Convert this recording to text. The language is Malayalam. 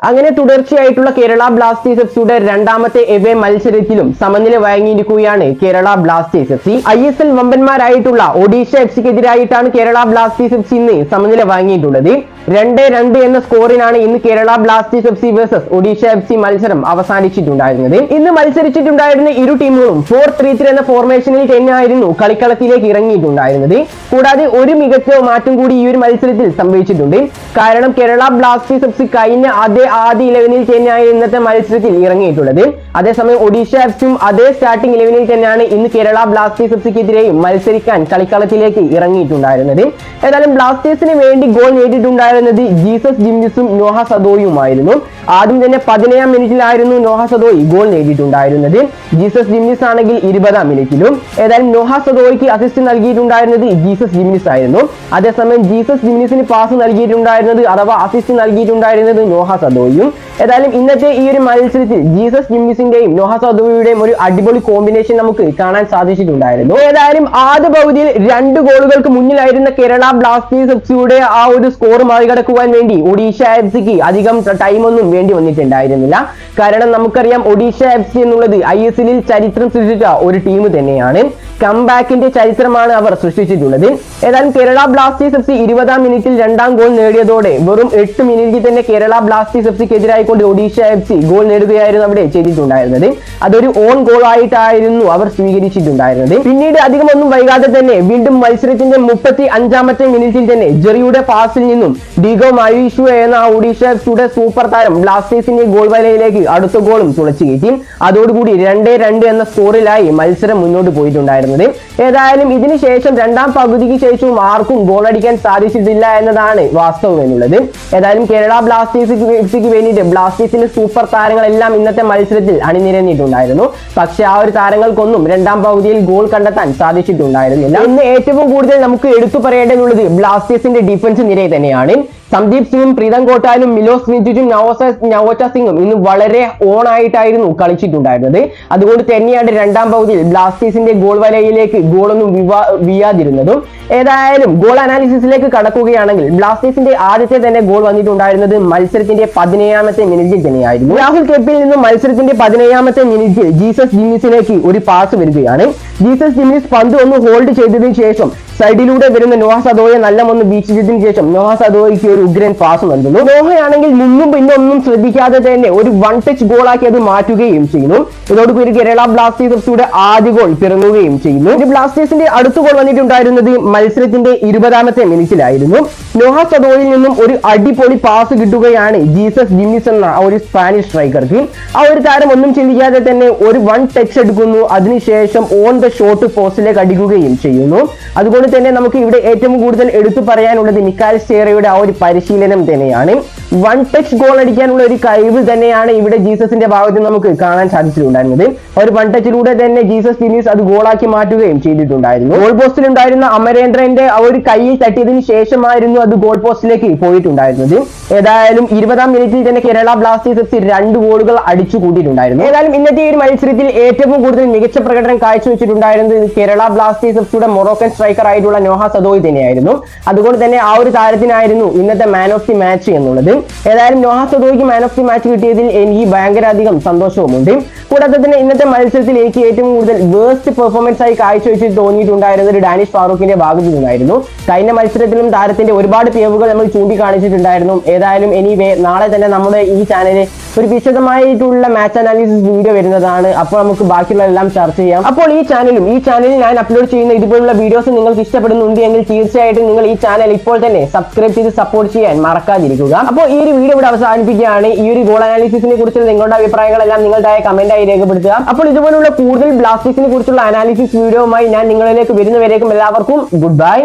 അങ്ങനെ തുടർച്ചയായിട്ടുള്ള കേരള ബ്ലാസ്റ്റേഴ്സ് എഫ്സിയുടെ രണ്ടാമത്തെ എവേ മത്സരത്തിലും സമനില വഴങ്ങിയിരിക്കുകയാണ് കേരള ബ്ലാസ്റ്റേഴ്സ് എഫ്സി. ISL വമ്പന്മാരായിട്ടുള്ള ഒഡീഷ എഫ്സിക്കെതിരായിട്ടാണ് കേരള ബ്ലാസ്റ്റേഴ്സ് എഫ്സി ഇന്ന് സമനില വാങ്ങിയിട്ടുള്ളത്. 2-2 എന്ന സ്കോറിനാണ് ഇന്ന് Kerala Blasters FC versus Odisha FC മത്സരം അവസാനിച്ചിട്ടുണ്ടായിരുന്നത്. ഇന്ന് മത്സരിച്ചിട്ടുണ്ടായിരുന്ന ഇരു ടീമുകളും 4-3-3 എന്ന ഫോർമേഷനിൽ തന്നെയായിരുന്നു കളിക്കളത്തിലേക്ക് ഇറങ്ങിയിട്ടുണ്ടായിരുന്നത്. കൂടാതെ ഒരു മികച്ച മാറ്റം കൂടി ഈ ഒരു മത്സരത്തിൽ സംഭവിച്ചിട്ടുണ്ട്. കാരണം കേരള ബ്ലാസ്റ്റേഴ്സ് എഫ്സി കഴിഞ്ഞ ആദ്യ 11 തന്നെയാണ് ഇന്നത്തെ മത്സരത്തിൽ ഇറങ്ങിയിട്ടുള്ളത്. അതേസമയം ഒഡീഷ എഫ്സിയും അതേ സ്റ്റാർട്ടിംഗ് 11 തന്നെയാണ് ഇന്ന് കേരള ബ്ലാസ്റ്റേഴ്സ് എഫ്സിക്കെതിരെയും മത്സരിക്കാൻ കളിക്കളത്തിലേക്ക് ഇറങ്ങിയിട്ടുണ്ടായിരുന്നത്. ഏതായാലും ബ്ലാസ്റ്റേഴ്സിന് വേണ്ടി ഗോൾ നേടിയിട്ടുണ്ടായിരുന്നത് ജീസസ് ജിംനിസും നോഹ സദോയുമായിരുന്നു. ആദ്യം തന്നെ 17-ാം മിനിറ്റിലായിരുന്നു നോഹ സദോയി ഗോൾ നേടിയിട്ടുണ്ടായിരുന്നത്. ജീസസ് ജിംനിസ് ആണെങ്കിൽ 20-ാം മിനിറ്റിലും. ഏതായാലും നോഹ സദോയ്ക്ക് അസിസ്റ്റ് നൽകിയിട്ടുണ്ടായിരുന്നത് ജീസസ് ജിംനിസ് ആയിരുന്നു. അതേസമയം ജീസസ് ജിംനിസിന് പാസ് നൽകിയിട്ടുണ്ടായിരുന്നത് അഥവാ അസിസ്റ്റ് നൽകിയിട്ടുണ്ടായിരുന്നത് നോഹ സദോയും. ഏതായാലും ഇന്നത്തെ ഈ ഒരു മത്സരത്തിൽ ജീസസ് ജിംനിസിന്റെയും നോഹ സദോയുടെയും ഒരു അടിപൊളി കോമ്പിനേഷൻ നമുക്ക് കാണാൻ സാധിച്ചിട്ടുണ്ടായിരുന്നു. ഏതായാലും ആദ്യ പകുതിയിൽ 2 ഗോളുകൾക്ക് മുന്നിലായിരുന്ന കേരള ബ്ലാസ്റ്റേഴ്സ് എഫ്സിയുടെ ആ ഒരു സ്കോർ മറികടക്കുവാൻ വേണ്ടി ഒഡീഷ എഫ്സിക്ക് അധികം ടൈമൊന്നും വേണ്ടി വന്നിട്ടുണ്ടായിരുന്നില്ല. കാരണം നമുക്കറിയാം ഒഡീഷ എഫ്സി എന്നുള്ളത് ISL ചരിത്രം സൃഷ്ടിച്ച ഒരു ടീം തന്നെയാണ്. കംബാക്കിന്റെ ചരിത്രമാണ് അവർ സൃഷ്ടിച്ചിട്ടുള്ളത്. ഏതായാലും കേരള ബ്ലാസ്റ്റേഴ്സ് എഫ്സി 20-ാം മിനിറ്റിൽ 2ാം ഗോൾ നേടിയതോടെ വെറും 8 മിനിറ്റിൽ തന്നെ കേരള ബ്ലാസ്റ്റേഴ്സ് എഫ്സിക്ക് എതിരായിക്കൊണ്ട് ഒഡീഷ എഫ്സി ഗോൾ നേടുകയായിരുന്നു അവിടെ ചെയ്തിട്ടുണ്ടായിരുന്നത്. അതൊരു ഓൺ ഗോൾ ആയിട്ടായിരുന്നു അവർ സ്വീകരിച്ചിട്ടുണ്ടായിരുന്നത്. പിന്നീട് അധികം ഒന്നും വൈകാതെ തന്നെ വീണ്ടും മത്സരത്തിന്റെ 35-ാമത്തെ മിനിറ്റിൽ തന്നെ ജെറിയുടെ പാസിൽ നിന്നും ഡിഗോ മയൂഷു എന്ന ഒഡീഷ എഫ്സിയുടെ സൂപ്പർ താരം ബ്ലാസ്റ്റേഴ്സിന്റെ ഗോൾ വലയിലേക്ക് അടുത്ത ഗോളും തുളച്ചു കയറ്റി. അതോടുകൂടി 2-2 എന്ന സ്കോറിലായി മത്സരം മുന്നോട്ട് പോയിട്ടുണ്ടായിരുന്നു. ഏതായാലും ഇതിനുശേഷം 2ാം പകുതിക്ക് ശേഷവും ആർക്കും ഗോൾ അടിക്കാൻ സാധിച്ചിട്ടില്ല എന്നതാണ് വാസ്തവം എന്നുള്ളത്. ഏതായാലും കേരള ബ്ലാസ്റ്റേഴ്സ് എഫ്സിക്ക് വേണ്ടിയിട്ട് ബ്ലാസ്റ്റേഴ്സിന്റെ സൂപ്പർ താരങ്ങളെല്ലാം ഇന്നത്തെ മത്സരത്തിൽ അണിനിരന്നിട്ടുണ്ടായിരുന്നു. പക്ഷെ ആ ഒരു താരങ്ങൾക്കൊന്നും 2ാം പകുതിയിൽ ഗോൾ കണ്ടെത്താൻ സാധിച്ചിട്ടുണ്ടായിരുന്നില്ല. ഇന്ന് ഏറ്റവും കൂടുതൽ നമുക്ക് എടുത്തു പറയേണ്ടതുള്ളത് ബ്ലാസ്റ്റേഴ്സിന്റെ ഡിഫൻസ് നിര തന്നെയാണ്. സന്ദീപ് സിംഗും പ്രീതം കോട്ടാലും മിലോസ് മിഞ്ചും നവോച്ച സിംഗും ഇന്ന് വളരെ ഓൺ ആയിട്ടായിരുന്നു കളിച്ചിട്ടുണ്ടായിരുന്നത്. അതുകൊണ്ട് തന്നെയാണ് 2ാം പകുതിയിൽ ബ്ലാസ്റ്റേഴ്സിന്റെ ഗോൾ വലയിലേക്ക് ഗോളൊന്നും വീഴാതിരുന്നതും. ഏതായാലും ഗോൾ അനാലിസിസിലേക്ക് കടക്കുകയാണെങ്കിൽ ബ്ലാസ്റ്റേഴ്സിന്റെ ആദ്യത്തെ തന്നെ ഗോൾ വന്നിട്ടുണ്ടായിരുന്നത് മത്സരത്തിന്റെ 17-ാമത്തെ മിനിറ്റിൽ തന്നെയായിരുന്നു. രാഹുൽ കെപ്പിൽ നിന്നും മത്സരത്തിന്റെ 17-ാമത്തെ മിനിറ്റിൽ ജീസസ് ജിംനിസിലേക്ക് ഒരു പാസ് വരികയാണ്. ജീസസ് ജിംനിസ് പന്ത് ഒന്ന് ഹോൾഡ് ചെയ്തതിനു ശേഷം സൈഡിലൂടെ വരുന്ന നോഹ സദോയെ നല്ല ഒന്ന് വീക്ഷിച്ചതിന് ശേഷം നോഹ സദോയ്ക്ക് ഒരു ഉഗ്രൻ പാസ് നൽകുന്നു. നോഹയാണെങ്കിൽ മുന്നും പിന്നൊന്നും ശ്രദ്ധിക്കാതെ തന്നെ ഒരു 1 ടച്ച് ഗോളാക്കി അത് മാറ്റുകയും ചെയ്യുന്നു. ഇതോടുകൂടി കേരള ബ്ലാസ്റ്റേഴ്സ് എഫ്സിയുടെ ആദ്യ ഗോൾ പിറങ്ങുകയും ചെയ്യുന്നു. ബ്ലാസ്റ്റേഴ്സിന്റെ അടുത്ത ഗോൾ വന്നിട്ടുണ്ടായിരുന്നത് മത്സരത്തിന്റെ 20-ാമത്തെ മിനിറ്റിലായിരുന്നു. നോഹ സദോയിൽ നിന്നും ഒരു അടിപൊളി പാസ് കിട്ടുകയാണ് ജീസസ് ജിംനിസ് എന്ന ഒരു സ്പാനിഷ് സ്ട്രൈക്കർക്ക്. ആ ഒരു താരം ഒന്നും ചിന്തിക്കാതെ തന്നെ ഒരു 1 ടച്ച് എടുക്കുന്നു. അതിനുശേഷം ഓൺ ദ ഷോട്ട് പോസ്റ്റിലേക്ക് അടിക്കുകയും ചെയ്യുന്നു. അതുകൊണ്ട് തന്നെ നമുക്ക് ഇവിടെ ഏറ്റവും കൂടുതൽ എടുത്തു പറയാനുള്ളത് മിക്കാൽ സ്റ്റേറയുടെ ആ ഒരു പരിശീലനം തന്നെയാണ്. 1 ടച്ച് ഗോൾ അടിക്കാനുള്ള ഒരു കഴിവ് തന്നെയാണ് ഇവിടെ ജീസസിന്റെ ഭാഗത്ത് നമുക്ക് കാണാൻ സാധിച്ചിട്ടുണ്ടായിരുന്നത്. ഒരു 1 ടച്ചിലൂടെ തന്നെ ജീസസ് ജിംനിസ് അത് ഗോളാക്കി മാറ്റുകയും ചെയ്തിട്ടുണ്ടായിരുന്നു. ഗോൾ പോസ്റ്റിൽ ഉണ്ടായിരുന്ന അമരേന്ദ്രന്റെ ആ ഒരു കൈയിൽ തട്ടിയതിനു ശേഷമായിരുന്നു അത് ഗോൾ പോസ്റ്റിലേക്ക് പോയിട്ടുണ്ടായിരുന്നത്. ഏതായാലും 20-ാം മിനിറ്റിൽ തന്നെ കേരള ബ്ലാസ്റ്റേഴ്സ് എഫ്സി 2 ഗോളുകൾ അടിച്ചു കൂട്ടിയിട്ടുണ്ടായിരുന്നു. ഏതായാലും ഇന്നത്തെ ഈ ഒരു മത്സരത്തിൽ ഏറ്റവും കൂടുതൽ മികച്ച പ്രകടനം കാഴ്ചവെച്ചിട്ടുണ്ടായിരുന്നത് കേരള ബ്ലാസ്റ്റേഴ്സ് എഫ്സിയുടെ മൊറോക്കൻ സ്ട്രൈക്കർ ആയിട്ടുള്ള നോഹ സദോയ് തന്നെയായിരുന്നു. അതുകൊണ്ട് തന്നെ ആ ഒരു താരത്തിനായിരുന്നു ഇന്നത്തെ മാൻ ഓഫ് ദി മാച്ച് എന്നുള്ളത്. ഏതായാലും നോഹ സദോയ്ക്ക് മാൻ ഓഫ് ദി മാച്ച് കിട്ടിയതിൽ എനിക്ക് ഭയങ്കര അധികം സന്തോഷവുമുണ്ട്. കൂടാതെ തന്നെ ഇന്നത്തെ മത്സരത്തിൽ എനിക്ക് ഏറ്റവും കൂടുതൽ വേസ്റ്റ് പെർഫോമൻസ് ആയി കാഴ്ചവെച്ചിട്ട് തോന്നിയിട്ടുണ്ടായിരുന്നത് ഡാനിഷ് ഫാറൂഖിന്റെ ഭാഗത്തു നിന്നായിരുന്നു. കഴിഞ്ഞ മത്സരത്തിലും താരത്തിന്റെ ഒരുപാട് പിഴവുകൾ നമ്മൾ ചൂണ്ടിക്കാണിച്ചിട്ടുണ്ടായിരുന്നു. ഏതായാലും എനിവേ നാളെ തന്നെ നമ്മുടെ ഈ ചാനലിൽ ഒരു വിശദമായിട്ടുള്ള മാച്ച് അനാലിസിസ് വീഡിയോ വരുന്നതാണ്. അപ്പോൾ നമുക്ക് ബാക്കിയുള്ള എല്ലാം ചർച്ച ചെയ്യാം. അപ്പോൾ ഈ ചാനലിൽ ഞാൻ അപ്ലോഡ് ചെയ്യുന്ന ഇതുപോലുള്ള വീഡിയോസ് നിങ്ങൾക്ക് ഇഷ്ടപ്പെടുന്നുണ്ട് എങ്കിൽ തീർച്ചയായിട്ടും നിങ്ങൾ ഈ ചാനൽ ഇപ്പോൾ തന്നെ സബ്സ്ക്രൈബ് ചെയ്ത് സപ്പോർട്ട് ചെയ്യാൻ മറക്കാതിരിക്കുക. അപ്പോൾ ഈ ഒരു വീഡിയോ ഇവിടെ അവസാനിപ്പിക്കുകയാണ്. ഈ ഒരു ഗോൾ അനാലിസിസിനെ കുറിച്ചുള്ള നിങ്ങളുടെ അഭിപ്രായങ്ങളെല്ലാം നിങ്ങളുടേതായ കമന്റായി രേഖപ്പെടുത്തുക. അപ്പോൾ ഇതുപോലുള്ള കൂടുതൽ ബ്ലാസ്റ്റേഴ്സിനെ കുറിച്ചുള്ള അനാലിസിസ് വീഡിയോയുമായി ഞാൻ നിങ്ങളിലേക്ക് വരുന്നവരേക്കും എല്ലാവർക്കും ഗുഡ് ബൈ.